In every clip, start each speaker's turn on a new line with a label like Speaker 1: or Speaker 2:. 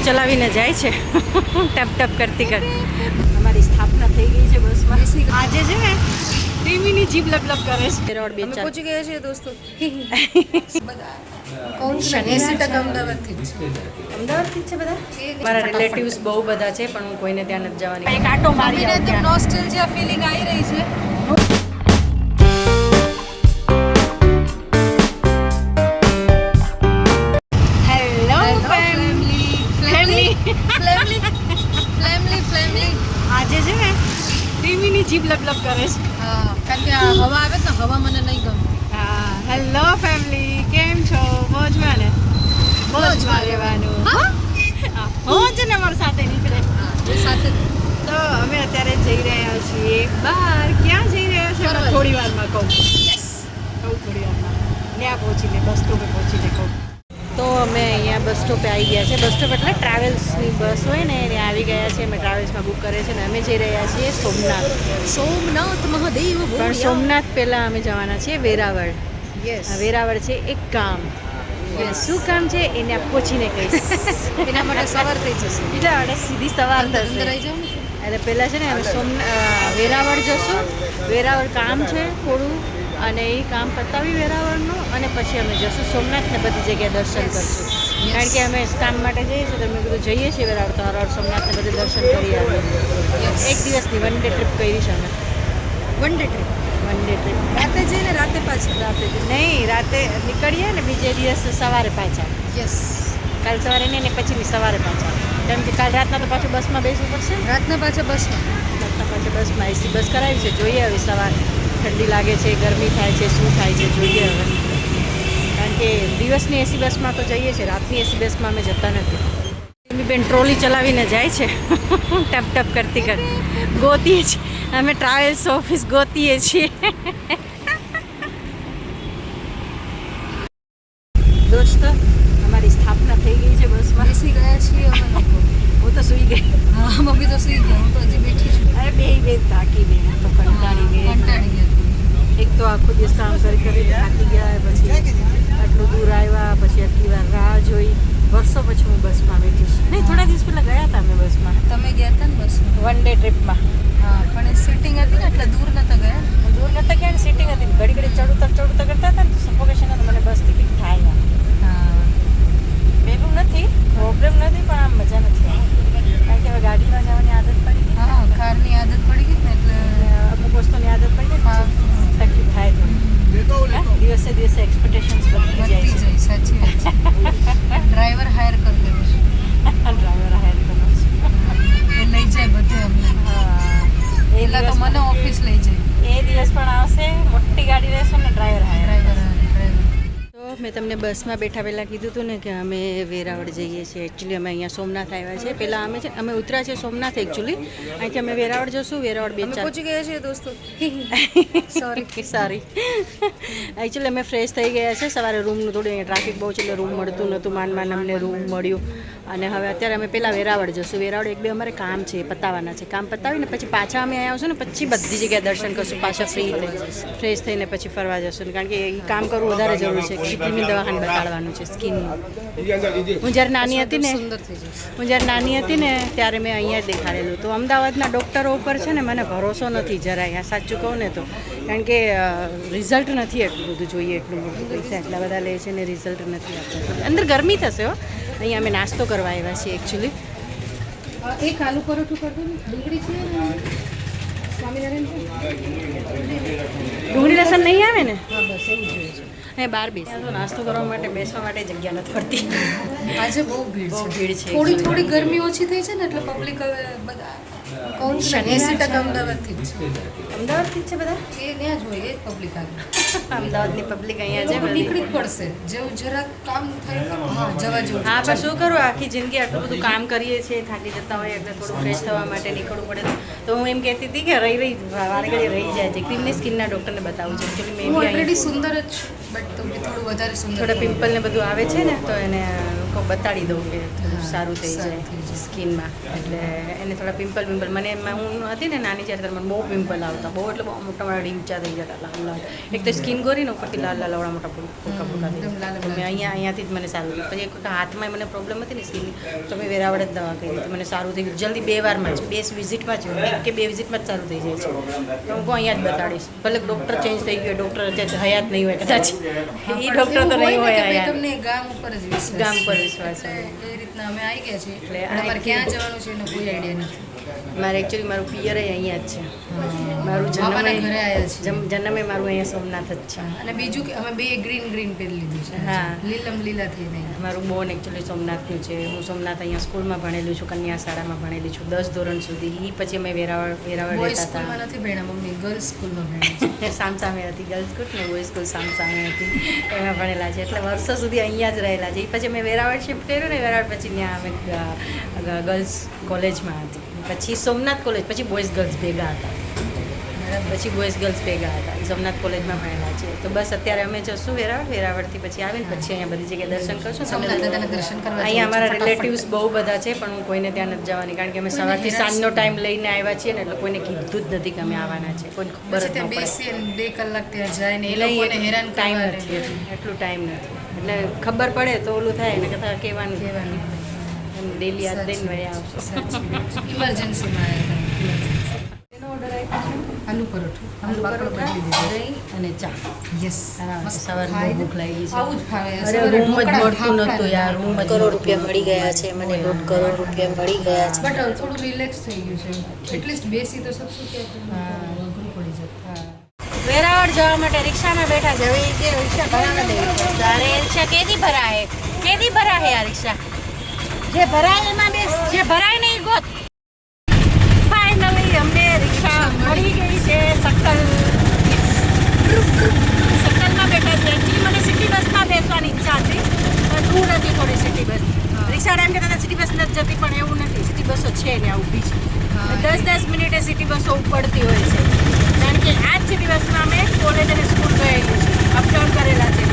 Speaker 1: ચલાવીને જાય છે ટપ ટપ કરતી કરતી. અમારી સ્થાપના થઈ ગઈ છે બસમાં. આજે છે ને ટીવીની જીભ લપલપ કરે છે. રોડ બે ચાર
Speaker 2: પહોંચી ગયા છે દોસ્તો. કોણ છે? 80% અમદાવાદથી જ છે.
Speaker 1: અમદાવાદથી જ છે બધા. મારા રિલેટિવ્સ બહુ બધા છે પણ હું કોઈને ત્યાં નથી જવાની. એક આટો મારી
Speaker 2: મને તો નોસ્ટેલ્જિયા ફીલિંગ આવી રહી છે.
Speaker 1: આજે છે ને ટીવીની જીભ લપલપ કરે છે.
Speaker 2: હા, કારણ કે આ હવા આવે ને હવા મને નહીં ગમે.
Speaker 1: હા, હેલો ફેમિલી, કેમ છો? મોજમાં ને? મોજમાં રહેવાનું. મોજ ને મારી સાથે નીકળે.
Speaker 2: હા, એ સાથે જ.
Speaker 1: તો અમે અત્યારે જઈ રહ્યા છીએ બહાર. ક્યાં જઈ રહ્યા છે થોડી વારમાં કહું. કહું થોડી વારમાં ત્યાં પહોંચીને બસ સ્ટોપે પહોંચીને કહું. તો અમે અહીંયા બસ સ્ટોપે આવી ગયા છે. બસ સ્ટોપ એટલે ટ્રાવેલ્સની બસ હોય ને એને આવી ગયા છે. અમે ટ્રાવેલ્સમાં બુક કરે છે ને અમે જઈ રહ્યા છીએ સોમનાથ.
Speaker 2: સોમનાથ મહાદેવ.
Speaker 1: પણ સોમનાથ પહેલાં અમે જવાના છીએ વેરાવળ.
Speaker 2: યસ.
Speaker 1: વેરાવળ છે એક ગામ. શું કામ છે એને પહોંચીને કહીશ.
Speaker 2: એના માટે સવાર થઈ જશે.
Speaker 1: બીજા વડે સીધી સવાર
Speaker 2: અંદર
Speaker 1: થશે.
Speaker 2: આવી જાવ ને.
Speaker 1: એટલે પહેલાં છે ને અમે વેરાવળ જશું. વેરાવળ કામ છે થોડું અને એ કામ પતાવી વેરાવળનું અને પછી અમે જશું સોમનાથ ને બધી જગ્યાએ દર્શન કરશું. કારણ કે અમે કામ માટે જઈએ છીએ તો મેં કીધું જઈએ છીએ વેરાવળ તો હરવાર સોમનાથને બધે દર્શન કરી આવીએ. એક દિવસની વન ડે ટ્રીપ કરી છે અમે.
Speaker 2: One day trip.
Speaker 1: One day trip.
Speaker 2: રાતે જઈને રાતે પાછા.
Speaker 1: રાતે નહીં, રાતે નીકળીએ ને બીજે દિવસ સવારે પાછા.
Speaker 2: યસ.
Speaker 1: કાલ સવારે નહીં ને પછીની સવારે પાછા. કેમ કે કાલ રાતના તો પાછું બસમાં બેસવું પડશે.
Speaker 2: રાતના પાછા બસમાં.
Speaker 1: રાતના પાછા બસમાં એસી બસ કરાવી છે. જોઈએ હવે સવાર ઠંડી લાગે છે, ગરમી થાય છે, શું થાય છે જોઈએ હવે. કારણ કે દિવસની એસી બસમાં તો જઈએ છીએ, રાતની એસી બસમાં અમે જતા નથી. એમની બેન ટ્રોલી ચલાવીને જાય છે ટપ ટપ કરતી કરતી. ગોતીએ છીએ અમે ટ્રાવેલ્સ ઓફિસ ગોતીએ છીએ. દોસ્તો અમારી સ્થાપના થઈ ગઈ છે બસમાં.
Speaker 2: બેસી ગયા છીએ અમે લોકો.
Speaker 1: હું તો સૂઈ ગઈ.
Speaker 2: હા, મમ્મી તો સુઈ ગયા. હું તો હજી બેઠી છું.
Speaker 1: અરે બે થાકી ગઈ, તો કંટાળી ગઈ.
Speaker 2: કંટાળી ગયા.
Speaker 1: એક તો આખો દિવસ કામ કરી થાકી ગયા, પછી આટલું દૂર આવ્યા, પછી આટલી વાર રાહ જોઈ. વર્ષો પછી હું બસમાં બેઠી છું. નહીં, થોડા દિવસ પહેલાં ગયા હતા અમે બસમાં.
Speaker 2: તમે ગયા હતા ને બસમાં?
Speaker 1: વન ડે ટ્રીપમાં.
Speaker 2: હા, પણ એ સીટિંગ હતી ને એટલે દૂર નતા ગયા.
Speaker 1: દૂર નહોતા ગયા ને સીટિંગ હતી. ઘડી ઘડી ચડુતર કરતા હતા ને તો સફોકેશન હતું. મને બસ ટિકિટ થાય ના.
Speaker 2: હા,
Speaker 1: પેલું નથી, પ્રોબ્લેમ નથી, પણ આમ મજા નથી આવી. કારણ કે હવે ગાડીમાં જવાની આદત પડી ગઈ.
Speaker 2: હા, કારની આદત પડી ગઈ ને એટલે
Speaker 1: અમુક વસ્તુની આદત પડી ગઈ.
Speaker 2: હા,
Speaker 1: તકલીફ થાય થોડી. દિવસે દિવસે એક્સપેક્ટેશન્સ વધી જાય
Speaker 2: વધતી
Speaker 1: છે.
Speaker 2: જાય. સાચી વાત છે. ડ્રાઈવર હાયર કરી દેવો છે.
Speaker 1: ડ્રાઈવર હાયર કરવો છે.
Speaker 2: એ લઈ જાય બધે અમને.
Speaker 1: એ
Speaker 2: એટલે તો
Speaker 1: દિવસ
Speaker 2: મને ઓફિસ લઈ જાય.
Speaker 1: એ દિવસ પણ આવશે. મોટી ગાડી રહેશે ને ડ્રાઈવર હાયર.
Speaker 2: ડ્રાઈવર.
Speaker 1: તો મેં તમને બસમાં બેઠા પહેલાં કીધું હતું ને કે અમે વેરાવળ જઈએ છીએ. એકચ્યુઅલી અમે અહીંયા સોમનાથ આવ્યા છે. પહેલાં અમે ઉતર્યા છીએ સોમનાથ એકચ્યુઅલી. અહીંથી અમે વેરાવળ જશું. વેરાવળ બે ચાર
Speaker 2: પહોંચી ગયા છીએ દોસ્તો.
Speaker 1: સોરી એકચ્યુઅલી અમે ફ્રેશ થઈ ગયા છે. સવારે રૂમનું થોડું અહીંયા ટ્રાફિક બહુ છે એટલે રૂમ મળતું નહોતું. માંડ અમને રૂમ મળ્યું. અને હવે અત્યારે અમે પહેલાં વેરાવળ જશું. વેરાવળ એક બે અમારે કામ છે, પતાવવાના છે. કામ પતાવીને પછી પાછા અમે આવ્યા આવશું ને પછી બધી જગ્યાએ દર્શન કરશું. પાછા ફ્રેશ થઈને પછી ફરવા જશું. કારણ કે એ કામ કરવું વધારે જરૂરી છે. સ્કીનની દવાખાને બતાડવાનું છે. સ્કીનનું. હું જ્યારે નાની હતી ને ત્યારે મેં અહીંયા જ દેખાડેલું. તો અમદાવાદના ડૉક્ટરો ઉપર છે ને મને ભરોસો નથી જરાય. સાચું કહું ને તો. કારણ કે રિઝલ્ટ નથી એટલું બધું જોઈએ એટલું બધું. પૈસા એટલા બધા લે છે ને રિઝલ્ટ નથી આપતા. અંદર ગરમી થશે હો. અહીંયા અમે નાસ્તો કરવા આવ્યા છીએ એકચ્યુઅલી.
Speaker 2: એક આલુ પરોઠું કરી દો ને. ડુંગળી છે સ્વામિનારાયણ છે.
Speaker 1: ડુંગળી લસણ નહીં આવે ને?
Speaker 2: હા, બસ એવું જોઈએ છે.
Speaker 1: એ બહાર બેસવા નાસ્તો કરવા માટે બેસવા માટે જગ્યા નથી પડતી.
Speaker 2: આજે બહુ ભીડ
Speaker 1: બહુ
Speaker 2: છે.
Speaker 1: ભીડ છે.
Speaker 2: થોડી ગરમી ઓછી થઈ છે ને એટલે પબ્લિક હવે બધા કોણ છે? 80% અમદાવાદથી જ છે.
Speaker 1: અમદાવાદથી જ છે બધા.
Speaker 2: એ ત્યાં જ હોય એ જ પબ્લિક આવે.
Speaker 1: અમદાવાદની પબ્લિક અહીંયા છે
Speaker 2: લોકો
Speaker 1: બધી.
Speaker 2: નીકળી જ પડશે. જેવું જરાક કામ થાય હા જવા જેવું.
Speaker 1: હા, પણ શું કરું, આખી જિંદગી આટલું બધું કામ કરીએ છીએ, થાકી જતા હોય એટલે થોડું ફ્રેશ થવા માટે નીકળવું પડે. તો હું એમ કહેતી હતી કે વારે ઘડી રહી જાય છે. ક્રીમની સ્કિનના ડૉક્ટરને બતાવું છું. એકચ્યુઅલી
Speaker 2: હું ઓલરેડી સુંદર જ છું બટ તો બી થોડું વધારે સુંદર.
Speaker 1: થોડા પિમ્પલ ને બધું આવે છે ને તો એને કહું બતાડી દઉં કે થોડું
Speaker 2: હા,
Speaker 1: સારું થઈ
Speaker 2: સારું થઈ
Speaker 1: જાય
Speaker 2: જાય.
Speaker 1: સ્કિનમાં. એટલે એને થોડા પિમ્પલ મને હું હતી ને નાની જ્યારે ત્યારે મને બહુ પિમ્પલ આવતા, બહુ એટલે બહુ મોટા મોટા ડીંચા થઈ જતા લાલ લાલ. એક તો સ્કિન ગોરી ને ઉપરથી લાલ લાલ આવડા મોટા ફૂલકા ફૂલકા થઈ
Speaker 2: એકદમ લાલ
Speaker 1: જતા. તો મેં અહીંયાથી જ મને સારું થયું. પછી એક વખત હાથમાં મને પ્રોબ્લેમ હતી ને સ્કિનની, તો મેં વેરાવળ જ દવા કરી હતી, મને સારું થઈ ગયું જલ્દી 2 વારમાં જ, 2 વિઝિટમાં જ, 1 કે 2 વિઝિટમાં જ સારું થઈ જાય છે. તો હું કહું અહીંયા જ બતાડીશ, ભલે ડૉક્ટર ચેન્જ થઈ ગયો, ડૉક્ટર અત્યારે હયાત નહીં હોય કદાચ, એ ડૉક્ટર તો નહીં હોય હયાત.
Speaker 2: તમને ગામ ઉપર જ વિશ્વાસ
Speaker 1: ગામ પર વિશ્વાસ
Speaker 2: એટલે
Speaker 1: હોય.
Speaker 2: એ રીતના અમે આવી ગયા છીએ
Speaker 1: એટલે
Speaker 2: એટલે અમારે ક્યાં જવાનું છે એનો કોઈ આઈડિયા નથી.
Speaker 1: મારે એકચ્યુઅલી મારું પિયર અહીંયા જ છે, મારું
Speaker 2: મામાના
Speaker 1: જન્મ
Speaker 2: ઘરે આવ્યા છીએ.
Speaker 1: જન્મે મારું અહીંયા સોમનાથ જ છે.
Speaker 2: અને બીજું કે અમે બે ગ્રીન પહેરી લીધું છે.
Speaker 1: હા.
Speaker 2: લીલમ લીલા થઈ નહીં.
Speaker 1: મારું બોન એકચ્યુઅલી સોમનાથનું છે. હું સોમનાથ અહીંયા સ્કૂલમાં ભણેલું છું, કન્યા શાળામાં ભણેલી છું 10 ધોરણ સુધી. એ પછી અમે વેરાવળ
Speaker 2: બોય
Speaker 1: રહેતા
Speaker 2: સ્કૂલમાં
Speaker 1: હતા.
Speaker 2: નથી ભણ્યા મમ્મી, ગર્લ્સ સ્કૂલમાં ભણ્યા છે.
Speaker 1: સામસામે હતી ગર્લ્સ સ્કૂલ ને બોય સ્કૂલ સામસામે હતી, એમાં ભણેલા છે. એટલે વર્ષો સુધી અહીંયા જ રહેલા છે. એ પછી મેં વેરાવળ શિફ્ટ કર્યું ને, વેરાવળ પછી ત્યાં અમે ગર્લ્સ કોલેજમાં હતી, પછી સોમનાથ કોલેજ, પછી બોયઝ ગર્લ્સ ભેગા હતા, પછી બોયઝ ગર્લ્સ ભેગા હતા. એ સોમનાથ કોલેજમાં ભણેલા છે. તો બસ અત્યારે અમે જશું વેરાવળથી પછી આવીને પછી અહીંયા બધી જગ્યાએ દર્શન કરશું.
Speaker 2: સોમનાથ દાદાના દર્શન કરવા
Speaker 1: અહીંયા અમારા
Speaker 2: જવું છે,
Speaker 1: રિલેટિવ્સ બહુ બધા છે, પણ હું કોઈને ત્યાં નથી જવાની, કારણ કે અમે સવારથી સાંજનો ટાઈમ લઈને આવ્યા છીએ ને, એટલે કોઈને કીધું જ નથી કે અમે આવવાના છે, કોઈને ખબર જ
Speaker 2: પછી ત્યાં
Speaker 1: ન પડે.
Speaker 2: બેસી અને 2 કલાક ત્યાં જાય ને એ
Speaker 1: એટલે
Speaker 2: લોકોને હેરાન
Speaker 1: ટાઈમ
Speaker 2: કરવા
Speaker 1: નથી, એટલું ટાઈમ નથી. એટલે ખબર પડે તો ઓલું થાય ને કહેતા કહેવાનું
Speaker 2: કહેવાનું.
Speaker 1: એમ ડેલી યાદ દઈને વળી આવશું.
Speaker 2: ઇમરજન્સીમાં આવ્યા
Speaker 1: એનો ઓર્ડર આપ્યો છે
Speaker 2: આલુ પરોઠું
Speaker 1: આલુ
Speaker 2: બાકડો
Speaker 1: પરોઠા,
Speaker 2: બદલી દીધો.
Speaker 1: દહીં અને ચા.
Speaker 2: યસ
Speaker 1: સવારે બહુ ભૂખ લાગી છે.
Speaker 2: આવું જ ફાવે
Speaker 1: અરે
Speaker 2: સવારે
Speaker 1: રૂમ જ
Speaker 2: ઢોકળા,
Speaker 1: મળતું
Speaker 2: ફાફડા
Speaker 1: નહોતું યાર, રૂમ જ
Speaker 3: કરોડ રૂપિયા મળી ગયા છે મને, 1.5 કરોડ રૂપિયા મળી ગયા છે.
Speaker 2: બટ થોડું રિલેક્સ થઈ ગયું છે. એટલીસ્ટ બેસી તો શકશું કે અઘરું પડી જતું.
Speaker 3: વેરાવળ જવા માટે રિક્ષામાં બેઠા છે. હવે કે રિક્ષા ભરાવા દે. તારે રિક્ષા કેદી ભરાય? કેદી ભરાય આ રિક્ષા? જે ભરાય એમાં બેસ, જે ભરાય નહીં ગોત. ફાઇનલી અમને રિક્ષા મળી ગઈ છે. સક્કલમાં બેઠા છે. એકચ્યુઅલી મને સિટી બસમાં બેસવાની ઈચ્છા હતી, પણ દૂર હતી થોડી સિટી બસ. રિક્ષાવાળા એમ કહેતા હતા સિટી બસ નથી જતી, પણ એવું નથી, સિટી બસો છે ને આ ઊભી છે. 10-10 મિનિટે સિટી બસો ઉપડતી હોય છે, કારણ કે આ જ સિટી બસમાં અમે કોલેજ અને સ્કૂલ ગયેલી છે, અપડાઉન કરેલા છે.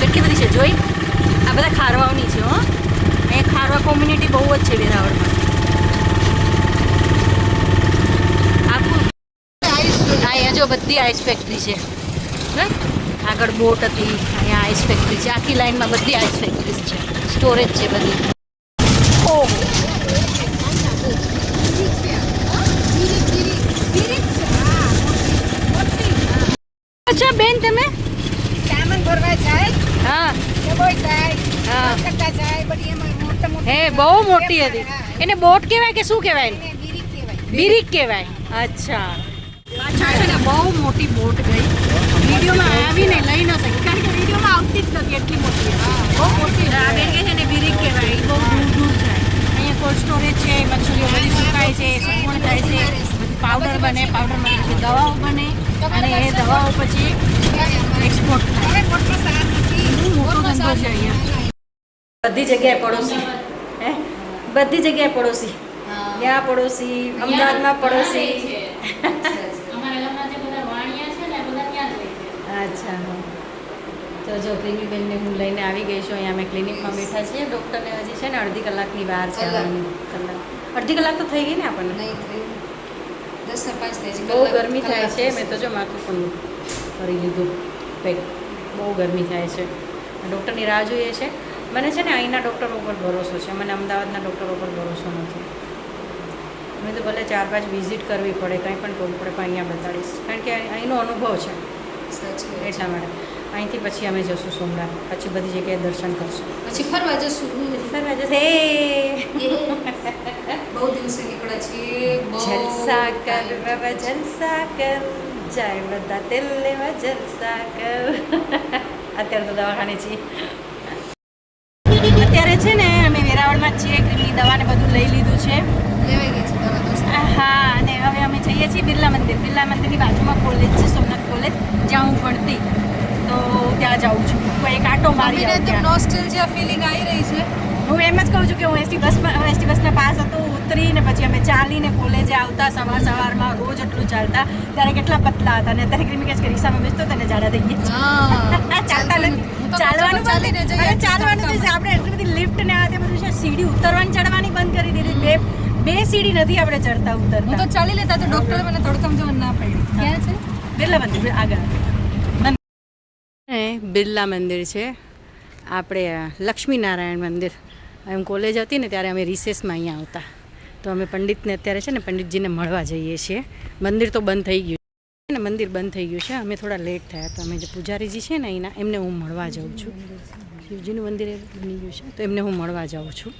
Speaker 3: કેટલી બધી છે જોઈ, આ બધા ખારવાઓની છે. હો, અહીંયા ખારવા કોમ્યુનિટી બહુ જ છે વેરાવળમાં. આખું અહીંયા જો બધી આઈસ ફેક્ટરી છે. આગળ બોટ હતી, અહીંયા આઈસ ફેક્ટરી છે, આખી લાઈનમાં બધી આઈસ ફેક્ટરીઝ છે, સ્ટોરેજ છે બધી. ઓહો, અચ્છા બેન તમે
Speaker 4: સામાન ભરવા જાય
Speaker 1: હા
Speaker 4: ડબોઈ જાય
Speaker 1: હા
Speaker 4: કરતા જાય બધી એમાં મોટા મોટા
Speaker 1: હે બહુ મોટી હતી. એને બોટ કહેવાય કે શું કહેવાય?
Speaker 4: એને બીરી કહેવાય.
Speaker 1: બીરીક કહેવાય. અચ્છા, પાછળ છે ને બહુ મોટી બોટ ગઈ, વિડીયોમાં આવીને લઈ ન શકી, કારણ કે વિડીયોમાં આવતી જ નથી, એટલી મોટી હતી. બહુ મોટી. આ બેન કહે છે ને બીરીક કહેવાય, એ બહુ દૂર દૂર જાય. અહીંયા કોલ્ડ સ્ટોરેજ છે, મચ્છલીઓ બધી સુકાય છે, સુકવણ થાય છે, પછી પાવડર બને, પાવડરમાં પછી દવાઓ બને, અને એ દવાઓ પછી એક્સપોર્ટ થાય.
Speaker 4: હવે મોટો સાર નથી
Speaker 1: બહુ મોટો ધંધો છે અહીંયા. બધી જગ્યાએ પડોશી, હે બધી જગ્યાએ પડોશી, ત્યાં પડોશી, અમદાવાદમાં પડોશી. અચ્છા, તો જો ક્લિનિકબેનને હું લઈને આવી ગઈ છું. અહીંયા અમે ક્લિનિકમાં બેઠા છીએ. ડૉક્ટરને હજી છે ને અડધી કલાકની વાર છે. અડધી કલાક તો થઈ ગઈ ને આપણને.
Speaker 2: નહીં થયું 10 ને 5 થઈ
Speaker 1: બહુ ગરમી થાય છે. મેં તો જો માથું પણ કરી લીધું પેક. બહુ ગરમી થાય છે. ડૉક્ટરની રાહ જોઈએ છે. મને છે ને અહીંના ડૉક્ટરો ઉપર ભરોસો છે, મને અમદાવાદના ડૉક્ટરો ઉપર ભરોસો નથી. મેં તો ભલે 4-5 વિઝિટ કરવી પડે, કંઈ પણ કરવું પડે, પણ અહીંયા બતાડીશ, કારણ કે અહીંનો અનુભવ છે.
Speaker 2: સાચી વાત.
Speaker 1: એટલા માટે અહીંથી પછી અમે જશું સોમનાથ, પછી બધી જગ્યાએ દર્શન કરશું.
Speaker 2: પછી ફરવા જશું.
Speaker 1: ફરવા જશે
Speaker 2: બહુ દિવસે નીકળ્યા છીએ. બહુ
Speaker 1: જલસા કર
Speaker 2: time.
Speaker 1: બાબા જલસા કર, જાય બધા તેલ લેવા જલસા કર. અત્યારે તો દવાખાને છીએ. અત્યારે છે ને અમે વેરાવળમાં જ છીએ, ક્રીમની દવા ને બધું લઈ લીધું છે.
Speaker 2: લેવાઈ ગઈ છે દવા દોસ્ત.
Speaker 1: હા, અને હવે અમે જઈએ છીએ બિરલા મંદિર. બિરલા મંદિરની બાજુમાં કોલેજ છે, સોમનાથ કોલેજ, જ્યાં હું ભણતી. તો ત્યાં જાઉં છું. કોઈ એક આટો મારી
Speaker 2: મમ્મીને
Speaker 1: આવું
Speaker 2: તો
Speaker 1: ત્યાં.
Speaker 2: નોસ્ટેલ્જિયા ફિલિંગ આવી રહી છે.
Speaker 1: હું એમ જ કહું છું કે હું એસટી બસના પાસ હતો, ઉતરીને પછી અમે ચાલીને કોલેજે આવતા સવારમાં રોજ એટલું ચાલતા. ત્યારે કેટલા પતલા હતા, અને અત્યારે ક્રીમી કે રિક્ષામાં બેસતો હતો ને જાડા થઈ ગયા.
Speaker 2: હા
Speaker 1: ચાલતા નથી.
Speaker 2: હું તો
Speaker 1: ચાલવાનું
Speaker 2: ચાલીને
Speaker 1: બંધ.
Speaker 2: જઈએ
Speaker 1: અરે ચાલવાનું તો છે. આપણે એટલી બધી લિફ્ટ ને આ તે બધું છે, સીડી ઉતરવાની ચડવાની બંધ કરી દીધી. બે સીડી નથી આપણે ચડતા
Speaker 2: હું તો
Speaker 1: ઉતરતા.
Speaker 2: ચાલી લેતા તો ડોક્ટરે મને તડકામાં જવાનું ના પાડી. ક્યાં છે?
Speaker 1: બિરલા મંદિર આગળ. બિરલા મંદિર છે આપણે લક્ષ્મીનારાયણ મંદિર. એમ કોલેજ હતી ને ત્યારે અમે રિસેસમાં અહીંયા આવતા. તો અમે પંડિતને અત્યારે છે ને પંડિતજીને મળવા જઈએ છીએ. મંદિર તો બંધ થઈ ગયું છે ને, મંદિર બંધ થઈ ગયું છે. અમે થોડા લેટ થયા તો અમે જે પૂજારીજી છે ને અહીંના, એમને હું મળવા જાઉં છું. શિવજીનું મંદિર બની ગયું છે તો એમને હું મળવા જાઉં છું.